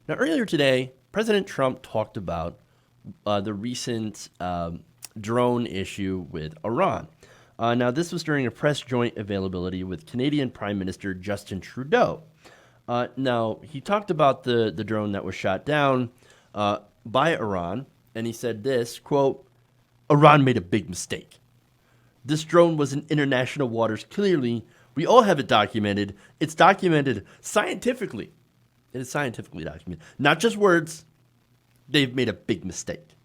Now, earlier today, President Trump talked about the recent drone issue with Iran. Now, this was during a press joint availability with Canadian Prime Minister Justin Trudeau. Now, he talked about the drone that was shot down by Iran, and he said this, quote, Iran made a big mistake. This drone was in international waters. Clearly, we all have it documented. It's documented scientifically. It is scientifically documented. Not just words. They've made a big mistake.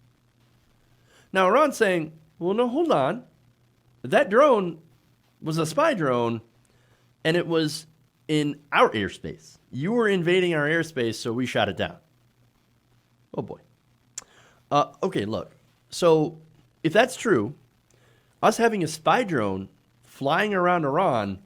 Now, Iran's saying, well, no, hold on. That drone was a spy drone, and it was in our airspace. You were invading our airspace, so we shot it down. Oh, boy. Okay, look. So, if that's true, us having a spy drone flying around Iran,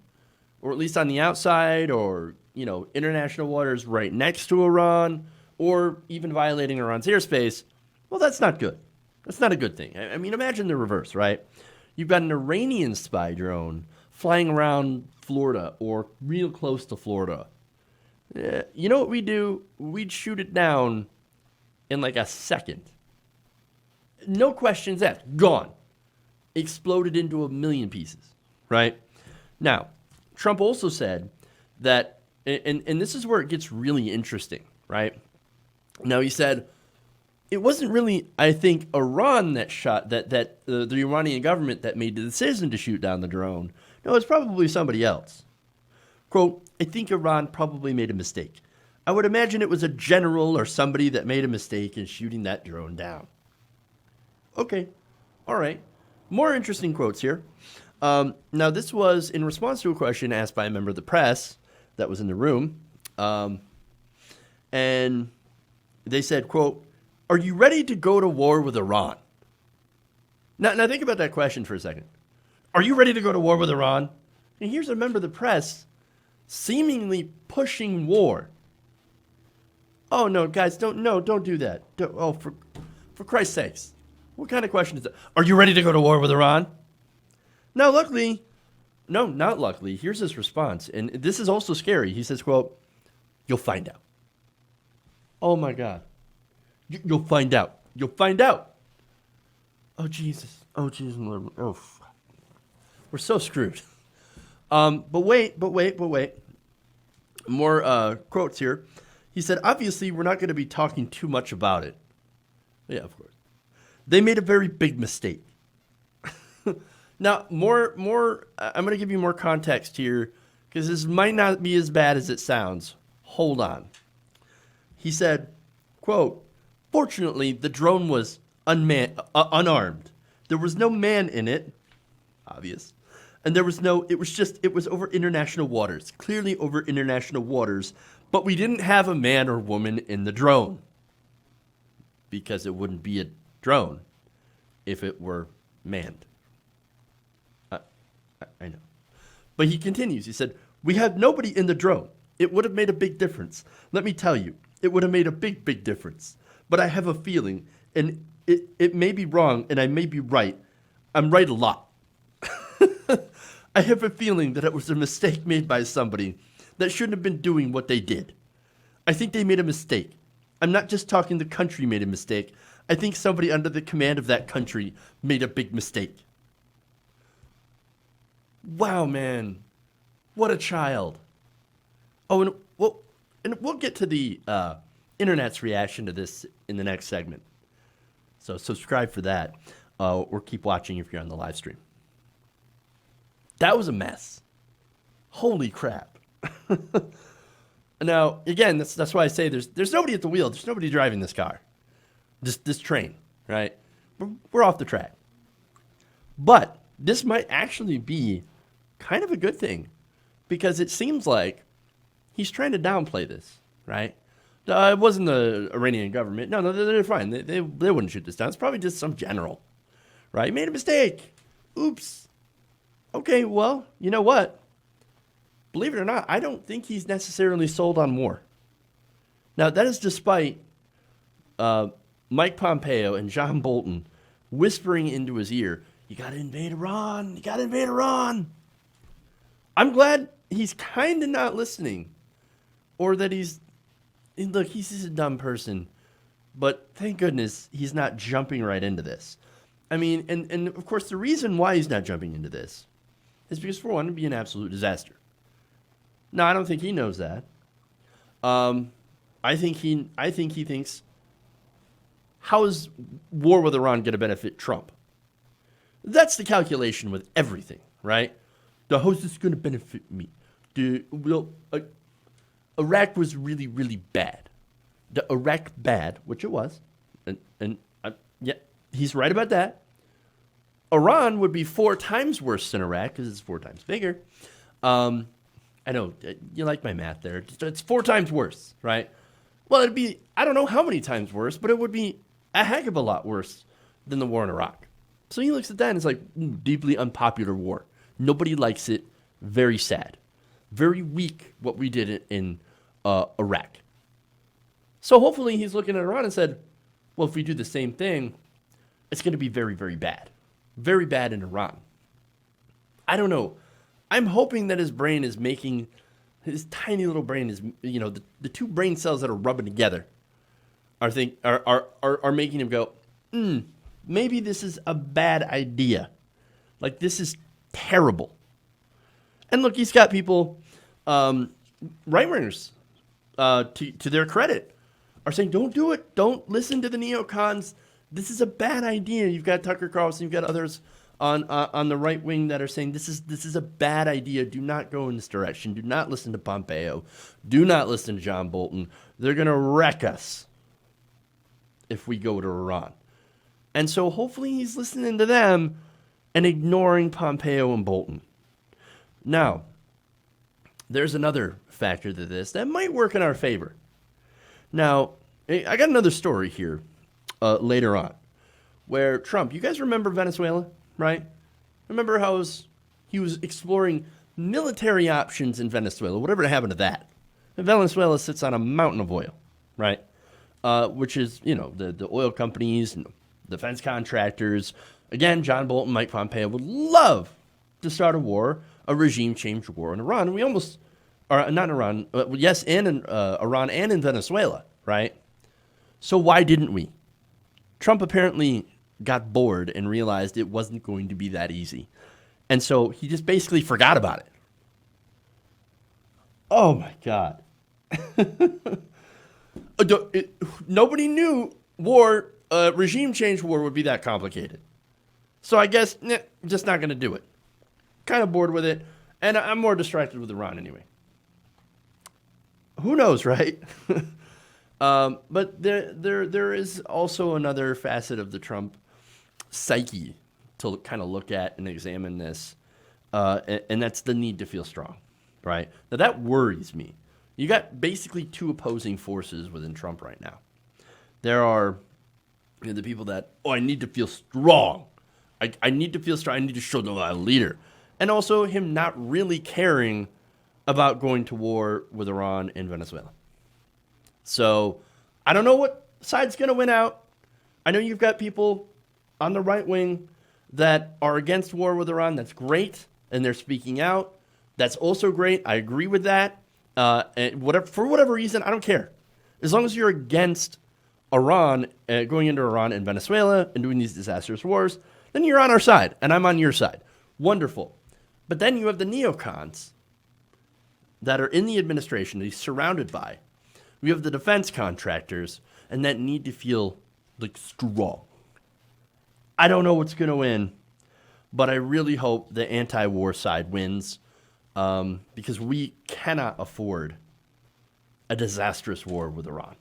or at least on the outside, or, international waters right next to Iran, or even violating Iran's airspace, well, that's not good. That's not a good thing. I mean, imagine the reverse, right? You've got an Iranian spy drone flying around Florida or real close to Florida. You know what we'd do? We'd shoot it down in like a second. No questions asked. Gone. Exploded into a million pieces, right? Now, Trump also said that, and this is where it gets really interesting, right? Now, he said, it wasn't really, I think, Iran that shot, the Iranian government that made the decision to shoot down the drone. No, it's probably somebody else. Quote, I think Iran probably made a mistake. I would imagine it was a general or somebody that made a mistake in shooting that drone down. Okay, all right. More interesting quotes here. Now, this was in response to a question asked by a member of the press that was in the room. And they said, quote, are you ready to go to war with Iran? Now think about that question for a second. Are you ready to go to war with Iran? And here's a member of the press seemingly pushing war. Oh, no, guys, don't do that. For Christ's sakes. What kind of question is that? Are you ready to go to war with Iran? No, not luckily. Here's his response. And this is also scary. He says, quote, you'll find out. Oh, my God. You'll find out. You'll find out. Oh, Jesus. Oh, Jesus. Oh, we're so screwed. But wait. More quotes here. He said, obviously, we're not going to be talking too much about it. Yeah, of course. They made a very big mistake. Now, I'm going to give you more context here because this might not be as bad as it sounds. Hold on. He said, quote, fortunately, the drone was unarmed. There was no man in it, obvious. And it was over international waters, clearly over international waters, but we didn't have a man or woman in the drone because it wouldn't be a drone if it were manned. I know. But he continues. He said, we had nobody in the drone. It would have made a big difference. Let me tell you, it would have made a big, big difference. But I have a feeling, and it may be wrong, and I may be right. I'm right a lot. I have a feeling that it was a mistake made by somebody that shouldn't have been doing what they did. I think they made a mistake. I'm not just talking the country made a mistake. I think somebody under the command of that country made a big mistake. Wow, man. What a child. Oh, and we'll get to the internet's reaction to this in the next segment. So subscribe for that, or keep watching if you're on the live stream. That was a mess. Holy crap. Now, again, that's why I say there's nobody at the wheel. There's nobody driving this car. This train, right? We're off the track. But this might actually be kind of a good thing because it seems like he's trying to downplay this, right? It wasn't the Iranian government. No, they're fine. They wouldn't shoot this down. It's probably just some general, right? He made a mistake. Oops. Okay, well, you know what? Believe it or not, I don't think he's necessarily sold on war. Now, that is despite Mike Pompeo and John Bolton whispering into his ear, you got to invade Iran. You got to invade Iran. I'm glad he's kind of not listening or that he's look, he's just a dumb person, but thank goodness he's not jumping right into this. I mean, and of course, the reason why he's not jumping into this is because, for one, it'd be an absolute disaster. Now, I don't think he knows that. I think he thinks, how is war with Iran going to benefit Trump? That's the calculation with everything, right? How is this going to benefit me? Iraq was really, really bad. The Iraq bad, which it was, and yeah, he's right about that. Iran would be 4 times worse than Iraq because it's 4 times bigger. I know you like my math there. It's 4 times worse, right? Well, it'd be, I don't know how many times worse, but it would be a heck of a lot worse than the war in Iraq. So he looks at that and it's like, deeply unpopular war. Nobody likes it. Very sad. Very weak what we did in Iraq. So hopefully he's looking at Iran and said, well, if we do the same thing, it's going to be very, very bad. Very bad in Iran. I don't know. I'm hoping that his brain is making, his tiny little brain is, the 2 brain cells that are rubbing together are making him go, maybe this is a bad idea. Like, this is terrible. And look, he's got people, right-wingers, to their credit, are saying, don't do it. Don't listen to the neocons. This is a bad idea. You've got Tucker Carlson. You've got others on the right wing that are saying this is a bad idea. Do not go in this direction. Do not listen to Pompeo. Do not listen to John Bolton. They're going to wreck us if we go to Iran. And so hopefully he's listening to them and ignoring Pompeo and Bolton. Now, there's another factor to this that might work in our favor. Now, I got another story here later on where Trump, you guys remember Venezuela, right? Remember how he was exploring military options in Venezuela, whatever happened to that. And Venezuela sits on a mountain of oil, right? Which is, the oil companies and defense contractors. Again, John Bolton, Mike Pompeo would love to start a war, a regime change war in Iran. We almost, or not in Iran, yes, and in Iran and in Venezuela, right? So why didn't we? Trump apparently got bored and realized it wasn't going to be that easy. And so he just basically forgot about it. Oh my God. Nobody knew regime change war would be that complicated. So I guess, just not going to do it. Kind of bored with it. And I'm more distracted with Iran anyway. Who knows, right? But there is also another facet of the Trump psyche to kind of look at and examine this, and that's the need to feel strong, right? Now that worries me. You got basically 2 opposing forces within Trump right now. There are the people that, I need to feel strong. I need to feel strong. I need to show them I'm a leader. And also him not really caring about going to war with Iran and Venezuela. So I don't know what side's going to win out. I know you've got people on the right wing that are against war with Iran. That's great. And they're speaking out. That's also great. I agree with that. And for whatever reason, I don't care. As long as you're against Iran, going into Iran and Venezuela and doing these disastrous wars, then you're on our side and I'm on your side. Wonderful. But then you have the neocons that are in the administration that he's surrounded by. We have the defense contractors and that need to feel like strong. I don't know what's going to win, but I really hope the anti-war side wins, because we cannot afford a disastrous war with Iran.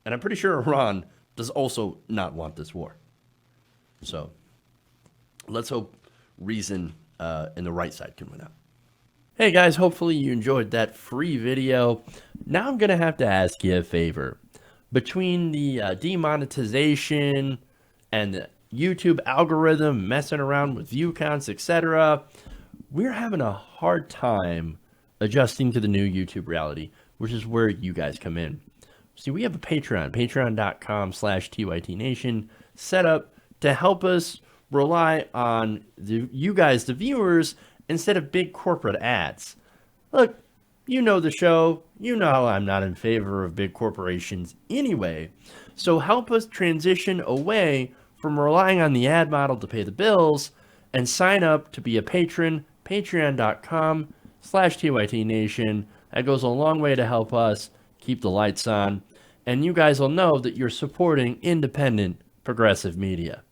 And I'm pretty sure Iran does also not want this war. So let's hope reason and the right side can win out. Hey guys, hopefully you enjoyed that free video. Now I'm going to have to ask you a favor. Between the demonetization and the YouTube algorithm messing around with view counts, etc., we're having a hard time adjusting to the new YouTube reality, which is where you guys come in. See, we have a Patreon, patreon.com/TYTNation, set up to help us rely on you guys, the viewers, instead of big corporate ads. Look, You know the show. You know how I'm not in favor of big corporations anyway. So help us transition away from relying on the ad model to pay the bills and sign up to be a patron, patreon.com/TYT Nation. That goes a long way to help us keep the lights on. And you guys will know that you're supporting independent progressive media.